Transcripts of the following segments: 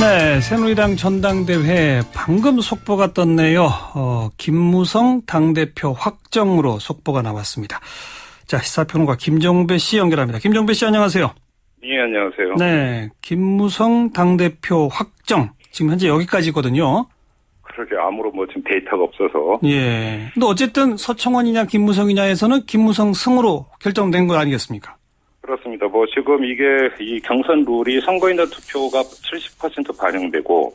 네, 새누리당 전당대회 방금 속보가 떴네요. 김무성 당대표 확정으로 속보가 나왔습니다. 자, 시사평론가 김종배 씨 연결합니다. 김종배 씨 안녕하세요. 네, 안녕하세요. 네, 김무성 당대표 확정. 지금 현재 여기까지거든요. 그러게 아무런 지금 데이터가 없어서. 예. 근데 어쨌든 서청원이냐 김무성이냐에서는 김무성 승으로 결정된 거 아니겠습니까? 그렇습니다. 지금 이게 이 경선 룰이 선거인단 투표가 70% 반영되고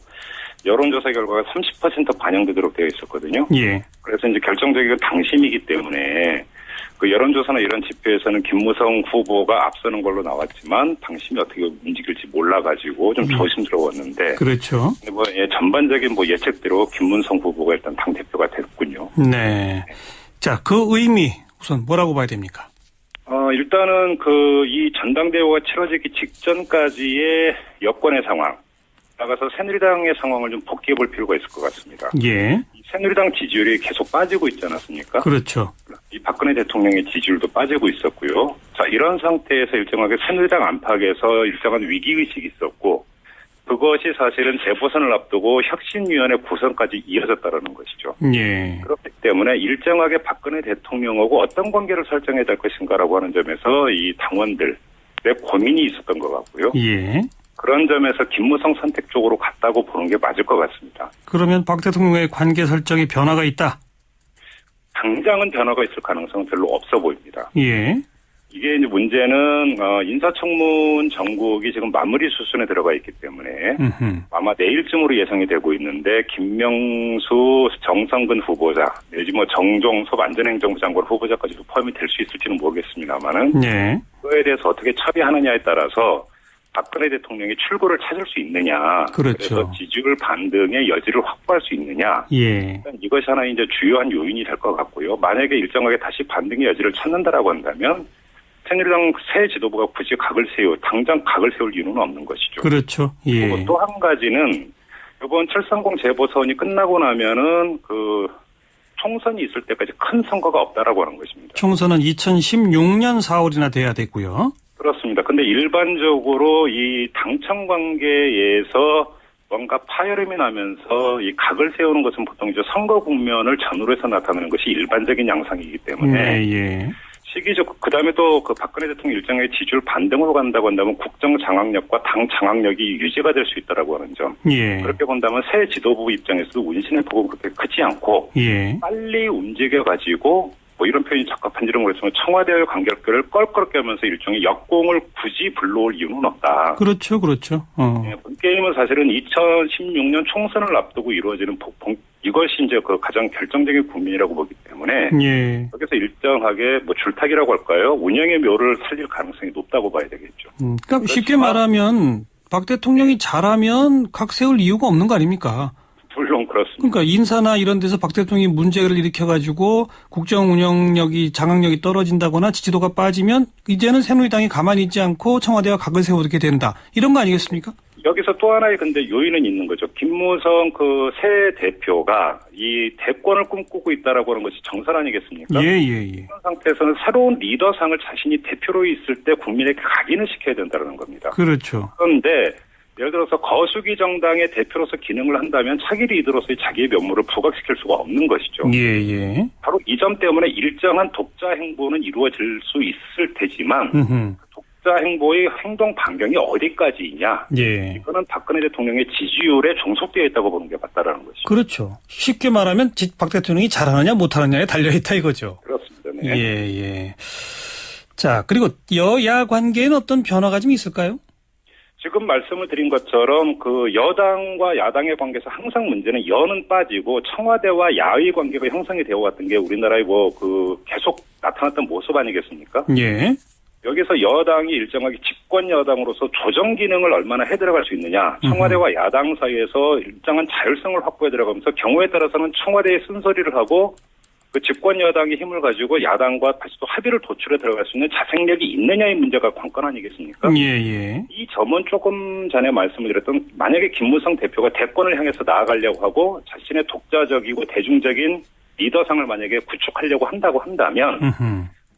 여론조사 결과가 30% 반영되도록 되어 있었거든요. 예. 그래서 이제 결정적인 건 당심이기 때문에 그 여론조사나 이런 지표에서는 김무성 후보가 앞서는 걸로 나왔지만 당심이 어떻게 움직일지 몰라가지고 좀 조심스러웠는데. 그렇죠. 근데 전반적인 예측대로 김무성 후보가 일단 당 대표가 됐군요. 네. 자, 그 의미 우선 뭐라고 봐야 됩니까? 일단은 이 전당대회가 치러지기 직전까지의 여권의 상황, 나가서 새누리당의 상황을 좀 복귀해 볼 필요가 있을 것 같습니다. 예. 새누리당 지지율이 계속 빠지고 있지 않았습니까? 그렇죠. 이 박근혜 대통령의 지지율도 빠지고 있었고요. 자, 이런 상태에서 일정하게 새누리당 안팎에서 일정한 위기의식이 있었고, 그것이 사실은 재보선을 앞두고 혁신위원회 구성까지 이어졌다는 것이죠. 예. 그렇기 때문에 일정하게 박근혜 대통령하고 어떤 관계를 설정해야 될 것인가라고 하는 점에서 이 당원들의 고민이 있었던 것 같고요. 예. 그런 점에서 김무성 선택 쪽으로 갔다고 보는 게 맞을 것 같습니다. 그러면 박 대통령의 관계 설정에 변화가 있다? 당장은 변화가 있을 가능성은 별로 없어 보입니다. 예. 이게 이제 문제는 인사청문 정국이 지금 마무리 수순에 들어가 있기 때문에 아마 내일쯤으로 예상이 되고 있는데 김명수, 정성근 후보자 내지 정종섭 안전행정부 장관 후보자까지도 포함이 될 수 있을지는 모르겠습니다만은 네. 그거에 대해서 어떻게 처리하느냐에 따라서 박근혜 대통령이 출구를 찾을 수 있느냐, 그렇죠. 그래서 지지율 반등의 여지를 확보할 수 있느냐, 예. 이것이 하나 이제 주요한 요인이 될 것 같고요. 만약에 일정하게 다시 반등의 여지를 찾는다라고 한다면 새누리당 새 지도부가 굳이 당장 각을 세울 이유는 없는 것이죠. 그렇죠. 예. 그리고 또 한 가지는 이번 730 재보선이 끝나고 나면은 총선이 있을 때까지 큰 선거가 없다라고 하는 것입니다. 총선은 2016년 4월이나 돼야 됐고요. 그렇습니다. 근데 일반적으로 이 당청 관계에서 뭔가 파열음이 나면서 이 각을 세우는 것은 보통 이제 선거 국면을 전후로 해서 나타나는 것이 일반적인 양상이기 때문에. 예. 시기적, 그 다음에 또 박근혜 대통령 일정의 지지율 반등으로 간다고 한다면 국정 장악력과 당 장악력이 유지가 될 수 있다라고 하는 점. 예. 그렇게 본다면 새 지도부 입장에서도 운신의 폭은 그렇게 크지 않고. 예. 빨리 움직여가지고 이런 표현이 적합한지는 모르겠지만 청와대와의 관계를 껄끄럽게 하면서 일종의 역공을 굳이 불러올 이유는 없다. 그렇죠. 네, 본 게임은 사실은 2016년 총선을 앞두고 이루어지는 이것이 이제 가장 결정적인 국면이라고 보기 때문에 예. 여기서 일정하게 줄타기라고 할까요? 운영의 묘를 살릴 가능성이 높다고 봐야 되겠죠. 그러니까 쉽게 말하면 박 대통령이 잘하면 각 세울 이유가 없는 거 아닙니까? 물론 그렇습니다. 그러니까 인사나 이런 데서 박 대통령이 문제를 일으켜가지고 국정 운영력이 장악력이 떨어진다거나 지지도가 빠지면 이제는 새누리당이 가만히 있지 않고 청와대와 각을 세우게 된다. 이런 거 아니겠습니까? 여기서 또 하나의 근데 요인은 있는 거죠. 김무성 새 대표가 이 대권을 꿈꾸고 있다라고 하는 것이 정설 아니겠습니까? 예. 그런 상태에서는 새로운 리더상을 자신이 대표로 있을 때 국민에게 각인을 시켜야 된다는 겁니다. 그렇죠. 그런데 예를 들어서 거수기 정당의 대표로서 기능을 한다면 차기 리더로서의 자기의 면모를 부각시킬 수가 없는 것이죠. 예. 바로 이 점 때문에 일정한 독자 행보는 이루어질 수 있을 테지만 독자 행보의 행동 반경이 어디까지이냐. 예. 이거는 박근혜 대통령의 지지율에 종속되어 있다고 보는 게 맞다라는 것이죠. 그렇죠. 쉽게 말하면 박 대통령이 잘하느냐 못하느냐에 달려있다 이거죠. 그렇습니다. 네. 예. 자, 그리고 여야 관계에는 어떤 변화가 좀 있을까요? 지금 말씀을 드린 것처럼 여당과 야당의 관계에서 항상 문제는 여는 빠지고 청와대와 야의 관계가 형성이 되어 왔던 게 우리나라의 계속 나타났던 모습 아니겠습니까? 예. 여기서 여당이 일정하게 집권 여당으로서 조정 기능을 얼마나 해들어갈 수 있느냐. 청와대와 야당 사이에서 일정한 자율성을 확보해 들어가면서 경우에 따라서는 청와대의 쓴소리를 하고 집권 여당의 힘을 가지고 야당과 다시 또 합의를 도출해 들어갈 수 있는 자생력이 있느냐의 문제가 관건 아니겠습니까? 예. 이 점은 조금 전에 말씀을 드렸던 만약에 김무성 대표가 대권을 향해서 나아가려고 하고 자신의 독자적이고 대중적인 리더상을 만약에 구축하려고 한다고 한다면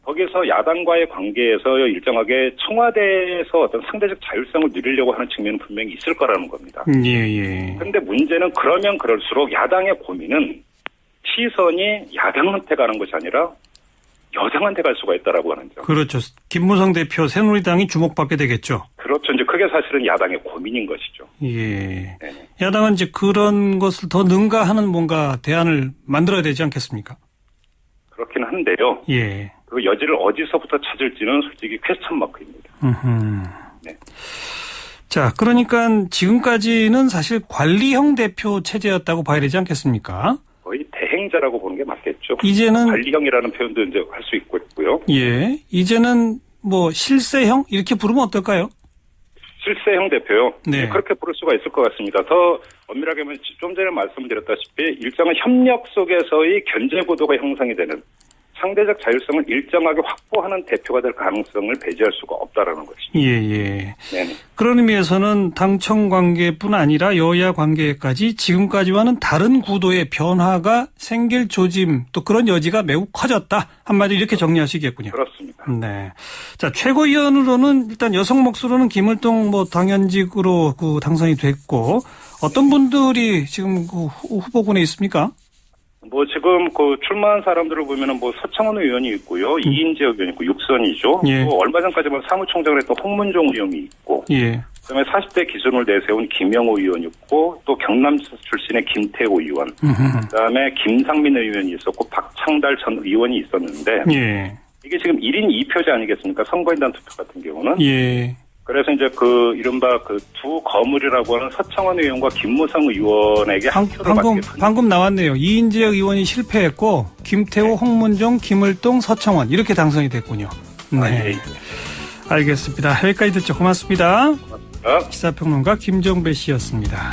더 거기서 야당과의 관계에서 일정하게 청와대에서 어떤 상대적 자율성을 누리려고 하는 측면은 분명히 있을 거라는 겁니다. 예. 그런데 문제는 그러면 그럴수록 야당의 고민은 시선이 야당한테 가는 것이 아니라 여당한테 갈 수가 있다라고 하는 점. 그렇죠. 김무성 대표 새누리당이 주목받게 되겠죠. 그렇죠. 이제 그게 사실은 야당의 고민인 것이죠. 예. 네네. 야당은 이제 그런 것을 더 능가하는 뭔가 대안을 만들어야 되지 않겠습니까? 그렇긴 한데요. 예. 그 여지를 어디서부터 찾을지는 솔직히 퀘스천 마크입니다. 네. 자, 그러니까 지금까지는 사실 관리형 대표 체제였다고 봐야 되지 않겠습니까? 거의 대행자라고 보는 게 맞겠죠. 이제는 관리형이라는 표현도 이제 할 수 있고요. 예. 이제는 뭐 실세형 이렇게 부르면 어떨까요? 실세형 대표요. 네. 그렇게 부를 수가 있을 것 같습니다. 더 엄밀하게 하면 좀 전에 말씀드렸다시피 일정한 협력 속에서의 견제 구도가 형성이 되는 상대적 자율성을 일정하게 확보하는 대표가 될 가능성을 배제할 수가 없다라는 것이죠. 예. 네네. 그런 의미에서는 당청 관계뿐 아니라 여야 관계까지 지금까지와는 다른 구도의 변화가 생길 조짐 또 그런 여지가 매우 커졌다. 한마디로 이렇게 정리할 수 있겠군요. 그렇습니다. 네. 자, 최고위원으로는 일단 여성 몫으로는 김을동 당연직으로 당선이 됐고 어떤 분들이 지금 후보군에 있습니까? 지금 출마한 사람들을 보면은 서청원 의원이 있고요. 이인재 의원이 있고 육선이죠. 예. 또 얼마 전까지만 사무총장을 했던 홍문종 의원이 있고. 예. 그다음에 40대 기준을 내세운 김영호 의원이 있고 또 경남 출신의 김태호 의원. 그다음에 김상민 의원이 있었고 박창달 전 의원이 있었는데 예. 이게 지금 1인 2표제 아니겠습니까? 선거인단 투표 같은 경우는. 예. 그래서 이제 이른바 두 거물이라고 하는 서청원 의원과 김무성 의원에게 한 표를 받게 됩니다. 방금 나왔네요. 이인재 의원이 실패했고 김태호, 홍문종, 김을동, 서청원 이렇게 당선이 됐군요. 네. 예. 알겠습니다. 여기까지 듣죠. 고맙습니다. 고맙습니다. 시사평론가 김정배 씨였습니다.